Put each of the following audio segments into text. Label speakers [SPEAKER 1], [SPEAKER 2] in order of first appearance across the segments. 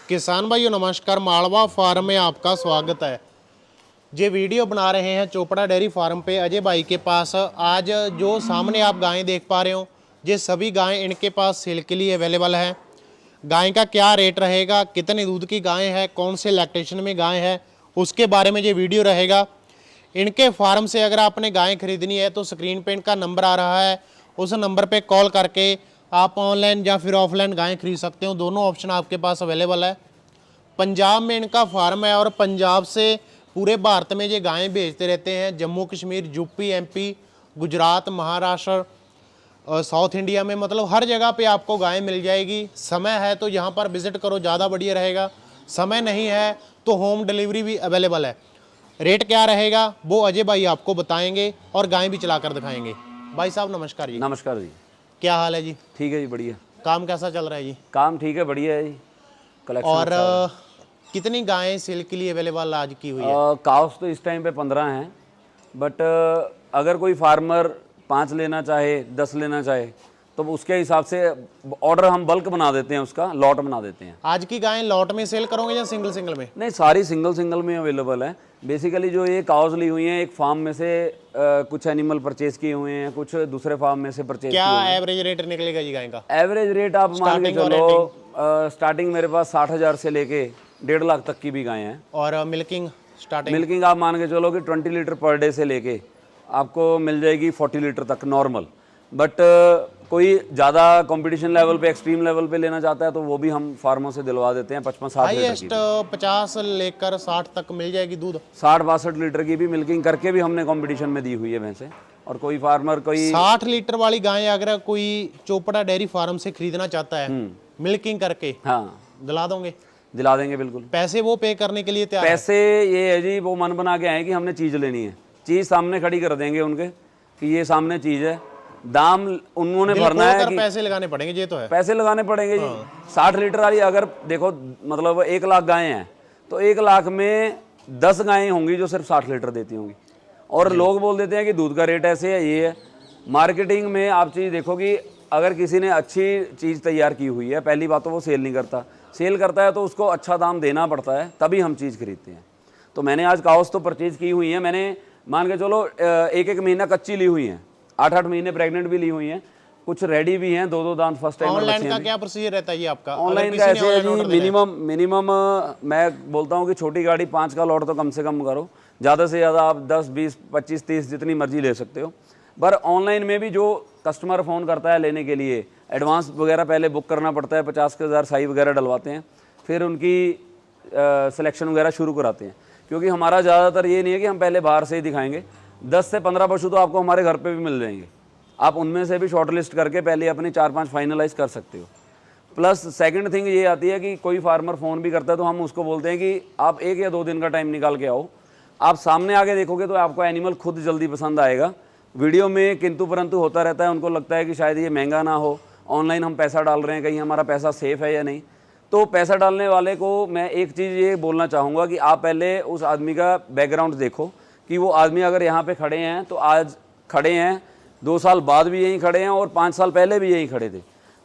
[SPEAKER 1] किसान भाइयों नमस्कार, मालवा फार्म में आपका स्वागत है। ये वीडियो बना रहे हैं चोपड़ा डेयरी फार्म पे अजय भाई के पास। आज जो सामने आप गायें देख पा रहे हो, ये सभी गायें इनके पास सेल के लिए अवेलेबल है। गाय का क्या रेट रहेगा, कितने दूध की गाय है, कौन से लैक्टेशन में गाय है, उसके बारे में ये वीडियो रहेगा। इनके फार्म से अगर आपने गाय खरीदनी है तो स्क्रीन पे इनका नंबर आ रहा है, उस नंबर पे कॉल करके आप ऑनलाइन या फिर ऑफलाइन गायें खरीद सकते हो। दोनों ऑप्शन आपके पास अवेलेबल है। पंजाब में इनका फार्म है और पंजाब से पूरे भारत में ये गायें भेजते रहते हैं। Jammu Kashmir, UP, MP, Gujarat, Maharashtra, south India में, मतलब हर जगह पे आपको गायें मिल जाएगी। समय है तो यहाँ पर विजिट करो, ज़्यादा बढ़िया रहेगा। समय नहीं है तो होम डिलीवरी भी अवेलेबल है। रेट क्या रहेगा वो अजय भाई आपको बताएंगे और गायें भी चलाकर दिखाएंगे। भाई साहब नमस्कार जी।
[SPEAKER 2] नमस्कार जी।
[SPEAKER 1] क्या हाल है जी?
[SPEAKER 2] ठीक है जी, बढ़िया।
[SPEAKER 1] काम कैसा चल रहा है जी?
[SPEAKER 2] काम ठीक है, बढ़िया है जी। कलेक्शन
[SPEAKER 1] और कितनी गायें सेल के लिए अवेलेबल आज की हुई है?
[SPEAKER 2] काउस तो इस टाइम पे 15 हैं, बट अगर कोई फार्मर 5 लेना चाहे, 10 लेना चाहे तो उसके हिसाब से ऑर्डर हम बल्क बना देते हैं, उसका लॉट बना देते हैं।
[SPEAKER 1] आज की गायें लॉट में सेल करोगे या सिंगल सिंगल में?
[SPEAKER 2] नहीं, सारी सिंगल सिंगल में अवेलेबल है। बेसिकली जो ये काउस ली हुई हैं, एक फार्म में से कुछ एनिमल परचेज किए हुए हैं, कुछ दूसरे फार्म में से परचेज
[SPEAKER 1] क्या एवरेज रेट निकलेगा जी गाय का?
[SPEAKER 2] एवरेज रेट आप मान के चलो, स्टार्टिंग मेरे पास 60,000 से लेके 1.5 लाख तक की भी गायें हैं।
[SPEAKER 1] और मिल्किंग स्टार्टिंग?
[SPEAKER 2] मिल्किंग आप मान के चलो कि 20 लीटर पर डे से लेके आपको मिल जाएगी 40 लीटर तक नॉर्मल। बट कोई ज़्यादा कंपटीशन लेवल पे, एक्सट्रीम लेवल पे लेना चाहता है तो वो भी हम फार्मों से दिलवा देते हैं। 55-60 लीटर की,
[SPEAKER 1] 50 लेकर 60 तक मिल जाएगी दूध।
[SPEAKER 2] 60-62 लीटर की भी मिल्किंग करके भी हमने कंपटीशन में दी हुई है भैंसें। और कोई फार्मर कोई
[SPEAKER 1] 60 लीटर वाली गाय अगर कोई चोपड़ा डेयरी फार्म से खरीदना चाहता है मिल्किंग करके,
[SPEAKER 2] हाँ,
[SPEAKER 1] दिला दोगे?
[SPEAKER 2] दिला देंगे बिल्कुल।
[SPEAKER 1] पैसे वो पे करने के लिए तैयार?
[SPEAKER 2] पैसे ये है जी, वो मन बना के आए कि हमने चीज़ लेनी है, चीज़ सामने खड़ी कर देंगे उनके कि ये सामने चीज़ है, दाम उन्होंने भरना है कि
[SPEAKER 1] पैसे लगाने पड़ेंगे। ये तो है,
[SPEAKER 2] पैसे लगाने पड़ेंगे जी। 60 लीटर वाली अगर देखो, मतलब 1 लाख गायें हैं तो 1 लाख में 10 गायें होंगी जो सिर्फ 60 लीटर देती होंगी। और लोग बोल देते हैं कि दूध का रेट ऐसे है, ये है। मार्केटिंग में आप चीज़ देखो कि अगर किसी ने अच्छी चीज़ तैयार की हुई है, पहली बात तो वो सेल नहीं करता, सेल करता है तो उसको अच्छा दाम देना पड़ता है, तभी हम चीज़ खरीदते हैं। तो मैंने आज काउस तो परचेज की हुई है, मैंने मान के चलो 1-1 महीना कच्ची ली हुई हैं, 8-8 महीने प्रेग्नेंट भी ली हुई हैं, कुछ रेडी भी हैं, 2-2 दांत फर्स्ट टाइम।
[SPEAKER 1] ऑनलाइन का क्या प्रोसीजर रहता है ये आपका?
[SPEAKER 2] ऑनलाइन का ऐसे है जी, मिनिमम मैं बोलता हूँ कि छोटी गाड़ी 5 का लॉट तो कम से कम करो, ज़्यादा से ज़्यादा आप 10, 20, 25, 30 जितनी मर्जी ले सकते हो। पर ऑनलाइन में भी जो कस्टमर फ़ोन करता है लेने के लिए, एडवांस वगैरह पहले बुक करना पड़ता है, 50,000 साई वगैरह डलवाते हैं, फिर उनकी सिलेक्शन वगैरह शुरू कराते हैं। क्योंकि हमारा ज़्यादातर ये नहीं है कि हम पहले बाहर से ही दिखाएंगे, 10 से 15 पशु तो आपको हमारे घर पे भी मिल जाएंगे। आप उनमें से भी शॉर्ट लिस्ट करके पहले अपनी 4-5 फाइनलाइज कर सकते हो। प्लस सेकंड थिंग ये आती है कि कोई फार्मर फ़ोन भी करता है तो हम उसको बोलते हैं कि आप 1 या 2 दिन का टाइम निकाल के आओ, आप सामने आके देखोगे तो आपको एनिमल खुद जल्दी पसंद आएगा। वीडियो में किंतु परंतु होता रहता है, उनको लगता है कि शायद ये महंगा ना हो, ऑनलाइन हम पैसा डाल रहे हैं, कहीं हमारा पैसा सेफ़ है या नहीं। तो पैसा डालने वाले को मैं एक चीज़ ये बोलना चाहूँगा कि आप पहले उस आदमी का बैकग्राउंड देखो कि वो आदमी अगर यहाँ पे खड़े हैं तो आज खड़े हैं, 2 साल बाद भी यहीं खड़े हैं और 5 साल पहले भी यहीं खड़े थे।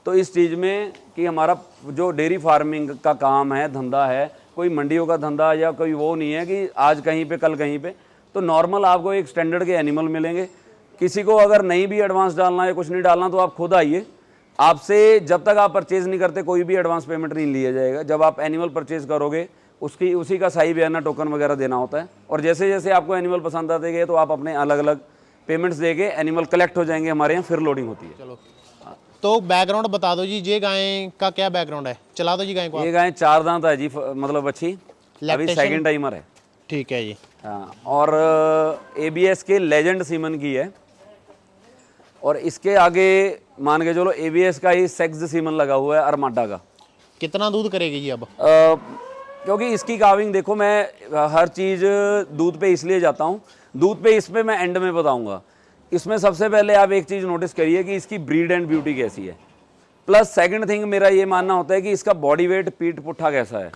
[SPEAKER 2] तो इस चीज़ में कि हमारा जो डेयरी फार्मिंग का काम है, धंधा है, कोई मंडियों का धंधा या कोई वो नहीं है कि आज कहीं पे कल कहीं पे। तो नॉर्मल आपको एक स्टैंडर्ड के एनिमल मिलेंगे। किसी को अगर नहीं भी एडवांस डालना है, कुछ नहीं डालना, तो आप खुद आइए। आपसे जब तक आप परचेज़ नहीं करते कोई भी एडवांस पेमेंट नहीं लिया जाएगा। जब आप एनिमल परचेज़ करोगे उसी का सही बयाना टोकन वगैरह देना होता है। और जैसे जैसे आपको एनिमल पसंद आते गए तो आप अपने अलग अलग पेमेंट्स देके एनिमल कलेक्ट हो जाएंगे हमारे यहाँ, फिर लोडिंग होती है।
[SPEAKER 1] चलो तो बैकग्राउंड बता दो जी, ये गाय का क्या बैकग्राउंड है? चला दो जी गाय को।
[SPEAKER 2] ये गाय 4 दांत है जी, मतलब अच्छी, अभी सेकंड टाइमर है।
[SPEAKER 1] ठीक है जी।
[SPEAKER 2] हाँ, और ABS के लेजेंड सीमन की है। और इसके आगे मान के चलो ABS का ही सेक्स सीमन लगा हुआ है अरमाडा का।
[SPEAKER 1] कितना दूध करेगी जी अब?
[SPEAKER 2] क्योंकि इसकी काविंग देखो, मैं हर चीज़ दूध पे इसलिए जाता हूँ, दूध पे इस पे मैं एंड में बताऊँगा। इसमें सबसे पहले आप एक चीज़ नोटिस करिए कि इसकी ब्रीड एंड ब्यूटी कैसी है। प्लस सेकंड थिंग मेरा ये मानना होता है कि इसका बॉडी वेट, पीठ पुट्ठा कैसा है।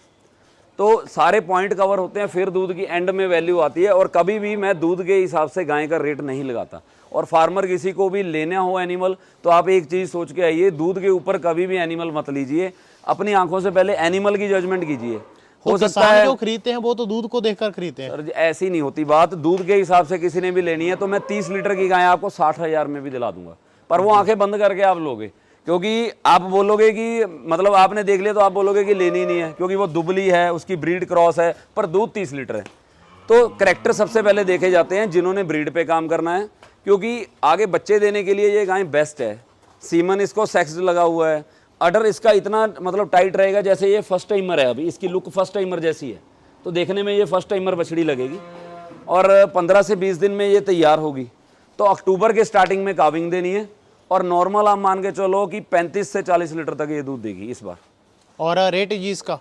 [SPEAKER 2] तो सारे पॉइंट कवर होते हैं, फिर दूध की एंड में वैल्यू आती है। और कभी भी मैं दूध के हिसाब से गाय का रेट नहीं लगाता। और फार्मर किसी को भी लेना हो एनिमल तो आप एक चीज़ सोच के आइए, दूध के ऊपर कभी भी एनिमल मत लीजिए। अपनी आंखों से पहले एनिमल की जजमेंट कीजिए। हो
[SPEAKER 1] तो
[SPEAKER 2] सकता
[SPEAKER 1] किसान
[SPEAKER 2] है
[SPEAKER 1] जो खरीदते हैं वो तो दूध को देखकर खरीदते हैं।
[SPEAKER 2] सर जी, ऐसी नहीं होती बात। दूध के हिसाब से किसी ने भी लेनी है तो मैं 30 लीटर की गाय आपको 60,000 में भी दिला दूंगा, पर वो आंखें बंद करके आप लोगे, क्योंकि आप बोलोगे कि मतलब आपने देख लिया तो आप बोलोगे कि लेनी नहीं है, क्योंकि वो दुबली है, उसकी ब्रीड क्रॉस है, पर दूध 30 लीटर है। तो करैक्टर सबसे पहले देखे जाते हैं जिन्होंने ब्रीड पे काम करना है, क्योंकि आगे बच्चे देने के लिए ये गाय बेस्ट है। सीमन इसको सेक्स लगा हुआ है, अडर इसका इतना मतलब टाइट रहेगा जैसे ये फर्स्ट टाइमर है। अभी इसकी लुक फर्स्ट टाइमर जैसी है, तो देखने में ये फर्स्ट टाइमर बछड़ी लगेगी। और 15 से 20 दिन में ये तैयार होगी। तो अक्टूबर के स्टार्टिंग में काविंग देनी है, और नॉर्मल आप मान के चलो कि 35 से 40 लीटर तक ये दूध देगी इस बार।
[SPEAKER 1] और रेट जी इसका?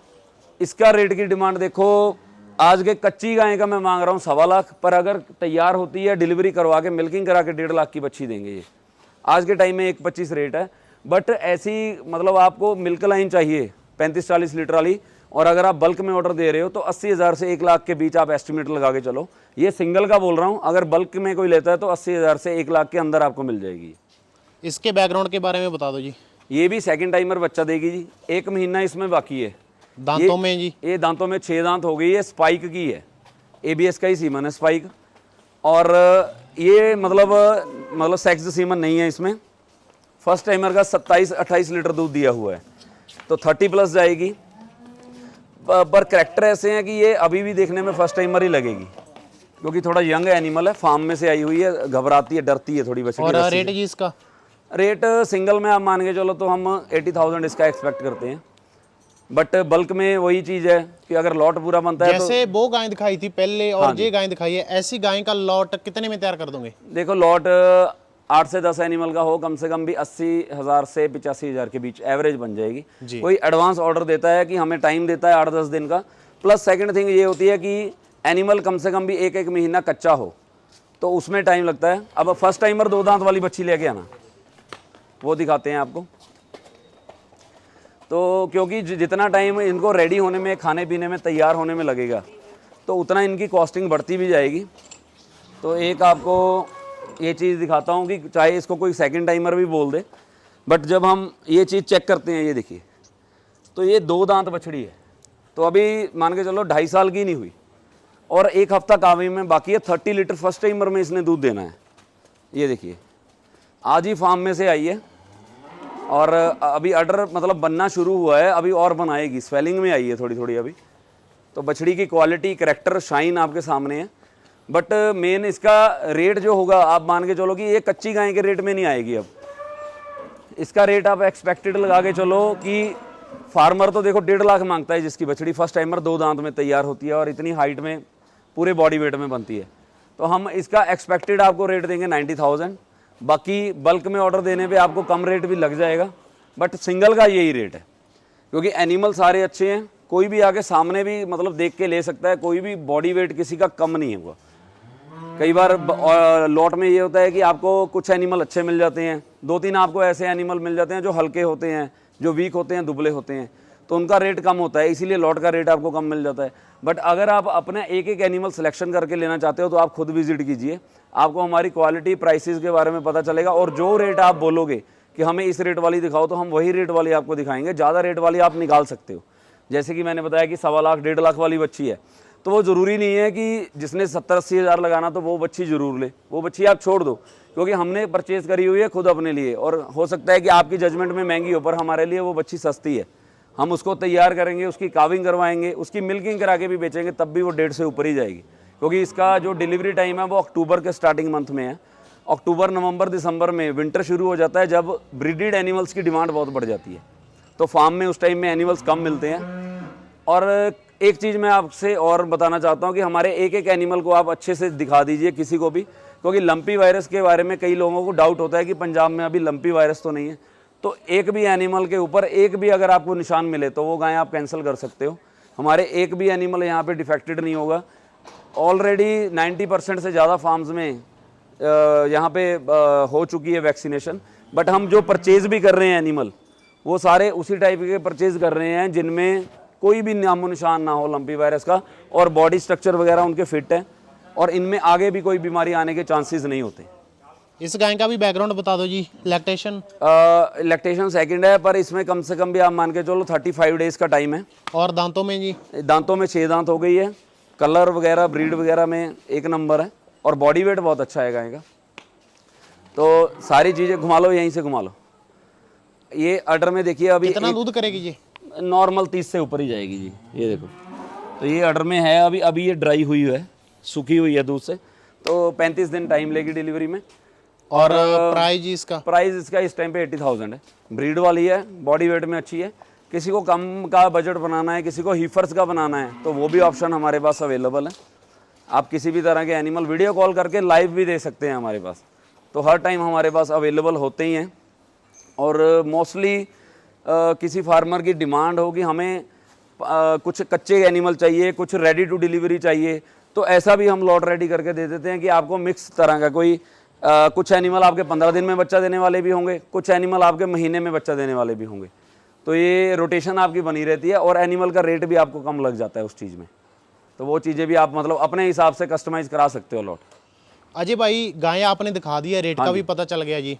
[SPEAKER 2] इसका रेट की डिमांड देखो, आज के कच्ची गाय का मैं मांग रहा हूँ 1.25 लाख, पर अगर तैयार होती है डिलीवरी करवा के मिल्किंग करा के 1.5 लाख की बच्ची देंगे ये। आज के टाइम में 1.25 रेट है, बट ऐसी मतलब आपको मिल्क लाइन चाहिए 35-40 लीटर वाली, और अगर आप बल्क में ऑर्डर दे रहे हो तो 80,000 से 1 लाख के बीच आप एस्टिमेट लगा के चलो। ये सिंगल का बोल रहा हूँ, अगर बल्क में कोई लेता है तो 80,000 से 1 लाख के अंदर आपको मिल जाएगी।
[SPEAKER 1] इसके बैकग्राउंड के बारे में बता दो जी।
[SPEAKER 2] ये भी सेकंड टाइमर बच्चा देगी जी, 1 महीना इसमें बाकी है।
[SPEAKER 1] दांतों में जी?
[SPEAKER 2] ये दांतों में 6 दांत हो गई है, स्पाइक की है, ABS का ही सीमन है स्पाइक। और ये मतलब सेक्स सीमन नहीं है इसमें। फर्स्ट टाइमर का 27-28 लीटर दूध दिया हुआ है, तो 30+ जाएगी। पर करैक्टर ऐसे हैं कि ये अभी भी देखने में फर्स्ट टाइमर ही लगेगी, क्योंकि थोड़ा यंग एनिमल है, फार्म में से आई हुई है, घबराती है, डरती है थोड़ी बछड़ी।
[SPEAKER 1] और रेट जी इसका?
[SPEAKER 2] रेट सिंगल में आप मान के चलो तो हम 80,000 इसका एक्सपेक्ट करते हैं, बट बल्क में वही चीज़ है कि अगर लॉट पूरा बनता है
[SPEAKER 1] जैसे वो गाय दिखाई थी पहले और ये गाय दिखाई है, ऐसी गाय का लॉट कितने में तैयार कर दोगे?
[SPEAKER 2] देखो लॉट 8 से 10 एनिमल का हो, कम से कम भी 80,000 से 85,000 के बीच एवरेज बन जाएगी। कोई एडवांस ऑर्डर देता है कि हमें टाइम देता है 8-10 दिन का, प्लस सेकंड थिंग ये होती है कि एनिमल कम से कम भी 1-1 महीना कच्चा हो, तो उसमें टाइम लगता है। अब फर्स्ट टाइमर 2 दांत वाली बच्ची लेके आना, वो दिखाते हैं आपको। तो क्योंकि जितना टाइम इनको रेडी होने में, खाने पीने में, तैयार होने में लगेगा, तो उतना इनकी कॉस्टिंग बढ़ती भी जाएगी। तो एक आपको ये चीज़ दिखाता हूँ कि चाहे इसको कोई सेकंड टाइमर भी बोल दे, बट जब हम ये चीज़ चेक करते हैं, ये देखिए, तो ये 2 दांत बछड़ी है, तो अभी मान के चलो 2.5 साल की नहीं हुई, और 1 हफ्ता कावी में बाकी है। 30 लीटर फर्स्ट टाइमर में इसने दूध देना है। ये देखिए, आज ही फार्म में से आई है, और अभी अडर मतलब बनना शुरू हुआ है, अभी और बनाएगी, स्वेलिंग में आई है थोड़ी थोड़ी अभी। तो बछड़ी की क्वालिटी, करैक्टर, शाइन आपके सामने है। बट मेन इसका रेट जो होगा, आप मान के चलो कि ये कच्ची गाय के रेट में नहीं आएगी। अब इसका रेट आप एक्सपेक्टेड लगा के चलो कि फार्मर तो देखो 1.5 लाख मांगता है, जिसकी बछड़ी फर्स्ट टाइमर 2 दांत में तैयार होती है और इतनी हाइट में पूरे बॉडी वेट में बनती है। तो हम इसका एक्सपेक्टेड आपको रेट देंगे 90,000। बाकी बल्क में ऑर्डर देने पे आपको कम रेट भी लग जाएगा, बट सिंगल का यही रेट है, क्योंकि एनिमल सारे अच्छे हैं। कोई भी आके सामने भी मतलब देख के ले सकता है, कोई भी बॉडी वेट किसी का कम नहीं है। कई बार लॉट में ये होता है कि आपको कुछ एनिमल अच्छे मिल जाते हैं, 2-3 आपको ऐसे एनिमल मिल जाते हैं जो हल्के होते हैं, जो वीक होते हैं, दुबले होते हैं, तो उनका रेट कम होता है, इसीलिए लॉट का रेट आपको कम मिल जाता है। बट अगर आप अपना एक एनिमल सिलेक्शन करके लेना चाहते हो तो आप खुद विजिट कीजिए, आपको हमारी क्वालिटी, प्राइसेस के बारे में पता चलेगा। और जो रेट आप बोलोगे कि हमें इस रेट वाली दिखाओ, तो हम वही रेट वाली आपको दिखाएंगे। ज़्यादा रेट वाली आप निकाल सकते हो, जैसे कि मैंने बताया कि 1.25 लाख 1.5 लाख वाली बच्ची है, तो वो ज़रूरी नहीं है कि जिसने 70-80 हज़ार लगाना तो वो बच्ची ज़रूर ले, वो बच्ची आप छोड़ दो, क्योंकि हमने परचेज़ करी हुई है खुद अपने लिए। और हो सकता है कि आपकी जजमेंट में महंगी हो, पर हमारे लिए वो बच्ची सस्ती है। हम उसको तैयार करेंगे, उसकी काविंग करवाएंगे, उसकी मिल्किंग करा के भी बेचेंगे, तब भी वो 1.5 से ऊपर ही जाएगी, क्योंकि इसका जो डिलीवरी टाइम है वो अक्टूबर के स्टार्टिंग मंथ में है। अक्टूबर, नवंबर, दिसंबर में विंटर शुरू हो जाता है, जब ब्रीडेड एनिमल्स की डिमांड बहुत बढ़ जाती है, तो फार्म में उस टाइम में एनिमल्स कम मिलते हैं। और एक चीज़ मैं आपसे और बताना चाहता हूँ कि हमारे एक एनिमल को आप अच्छे से दिखा दीजिए किसी को भी, क्योंकि लंपी वायरस के बारे में कई लोगों को डाउट होता है कि पंजाब में अभी लंपी वायरस तो नहीं है। तो एक भी एनिमल के ऊपर एक भी अगर आपको निशान मिले तो वो गाय आप कैंसिल कर सकते हो। हमारे एक भी एनिमल यहाँ पे डिफेक्टेड नहीं होगा। ऑलरेडी 90% से ज़्यादा फार्म्स में यहाँ पे हो चुकी है वैक्सीनेशन, बट हम जो परचेज भी कर रहे हैं एनिमल, वो सारे उसी टाइप के परचेज कर रहे हैं जिनमें कोई भी नामो निशान ना हो लंपी वायरस का, और बॉडी स्ट्रक्चर वगैरह उनके फिट है, और इनमें आगे भी कोई बीमारी आने के चांसेस नहीं होते।
[SPEAKER 1] इस गाय का भी बैकग्राउंड बता दो जी। लैक्टेशन
[SPEAKER 2] लैक्टेशन सेकंड है, पर इसमें कम से कम भी आप मान के चलो 35 डेज का टाइम है।
[SPEAKER 1] और दांतों में जी?
[SPEAKER 2] दांतों में 6 दांत हो गई है। कलर वगैरह ब्रीड वगैरह में एक नंबर है, और बॉडी वेट बहुत अच्छा है गाय का। तो सारी चीज़ें घुमा लो, यहीं से घुमा लो। ये अडर में देखिए अभी
[SPEAKER 1] कितना दूध करेगी जी?
[SPEAKER 2] नॉर्मल 30 से ऊपर ही जाएगी जी। ये देखो, तो ये अडर में है अभी ये ड्राई हुई है, सूखी हुई है दूध से, तो 35 दिन टाइम लेगी डिलीवरी में।
[SPEAKER 1] और प्राइस जी इसका?
[SPEAKER 2] प्राइस इसका इस टाइम पे 80,000 है। ब्रीड वाली है, बॉडी वेट में अच्छी है। किसी को कम का बजट बनाना है, किसी को हीफर्स का बनाना है, तो वो भी ऑप्शन हमारे पास अवेलेबल है। आप किसी भी तरह के एनिमल वीडियो कॉल करके लाइव भी दे सकते हैं हमारे पास, तो हर टाइम हमारे पास अवेलेबल होते ही हैं। और मोस्टली किसी फार्मर की डिमांड हो कि हमें कुछ कच्चे एनिमल चाहिए, कुछ रेडी टू डिलीवरी चाहिए, तो ऐसा भी हम लॉट रेडी करके दे देते हैं कि आपको मिक्स तरह का कोई कुछ एनिमल आपके 15 दिन में बच्चा देने वाले भी होंगे, कुछ एनिमल आपके महीने में बच्चा देने वाले भी होंगे। तो ये रोटेशन आपकी बनी रहती है, और एनिमल का रेट भी आपको कम लग जाता है उस चीज़ में। तो वो चीज़ें भी आप मतलब अपने हिसाब से कस्टमाइज़ करा सकते हो लॉट।
[SPEAKER 1] अजय भाई, गायें आपने दिखा दी है, रेट का भी पता चल गया जी।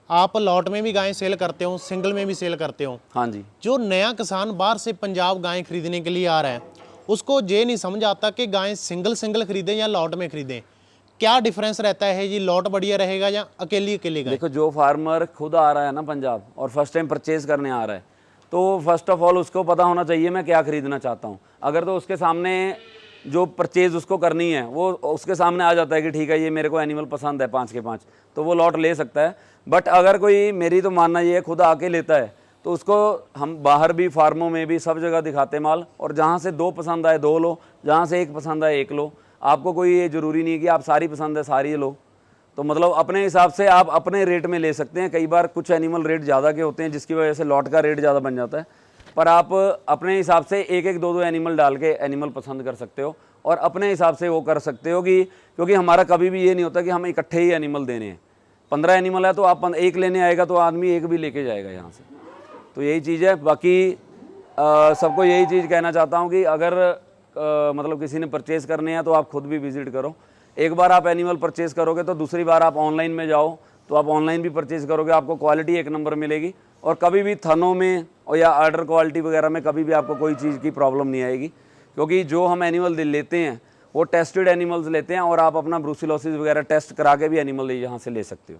[SPEAKER 1] आप लॉट में भी गायें सेल करते हो, सिंगल में भी सेल करते हो?
[SPEAKER 2] हाँ जी।
[SPEAKER 1] जो नया किसान बाहर से पंजाब गायें खरीदने के लिए आ रहा है, उसको ये नहीं समझ आता कि गायें सिंगल खरीदें या लॉट में खरीदें। क्या डिफरेंस रहता है जी? लॉट बढ़िया रहेगा या अकेली गाय?
[SPEAKER 2] देखो, जो फार्मर खुद आ रहा है ना पंजाब और फर्स्ट टाइम परचेज करने आ रहा है, तो फर्स्ट ऑफ ऑल उसको पता होना चाहिए मैं क्या खरीदना चाहता हूँ। अगर तो उसके सामने जो परचेज उसको करनी है वो उसके सामने आ जाता है कि ठीक है ये मेरे को एनिमल पसंद है 5 के 5, तो वो लॉट ले सकता है। बट अगर कोई, मेरी तो मानना ये है, खुद आके लेता है, तो उसको हम बाहर भी फार्मों में भी सब जगह दिखाते माल, और जहाँ से 2 पसंद आए 2 लो, जहाँ से 1 पसंद आए 1 लो। आपको कोई ये ज़रूरी नहीं है कि आप सारी पसंद है सारी लो। तो मतलब अपने हिसाब से आप अपने रेट में ले सकते हैं। कई बार कुछ एनिमल रेट ज़्यादा के होते हैं जिसकी वजह से लॉट का रेट ज़्यादा बन जाता है, पर आप अपने हिसाब से 1-1, 2-2 एनिमल डाल के एनिमल पसंद कर सकते हो, और अपने हिसाब से वो कर सकते हो कि, क्योंकि हमारा कभी भी ये नहीं होता कि हमें इकट्ठे ही एनिमल देने हैं। 15 एनिमल है तो आप 1 लेने आएगा तो आदमी 1 भी लेके जाएगा यहाँ से। तो यही चीज़ है। बाकी सबको यही चीज़ कहना चाहता हूँ कि अगर मतलब किसी ने परचेज़ करने हैं तो आप खुद भी विज़िट करो। एक बार आप एनिमल परचेज़ करोगे तो दूसरी बार आप ऑनलाइन में जाओ तो आप ऑनलाइन भी परचेज़ करोगे, आपको क्वालिटी 1 नंबर मिलेगी, और कभी भी थनों में और या आर्डर क्वालिटी वगैरह में कभी भी आपको कोई चीज़ की प्रॉब्लम नहीं आएगी, क्योंकि जो हम एनिमल लेते हैं वो टेस्टेड एनिमल्स लेते हैं, और आप अपना ब्रूसिलोसिस वगैरह टेस्ट करा के भी एनिमल यहाँ से ले सकते हो।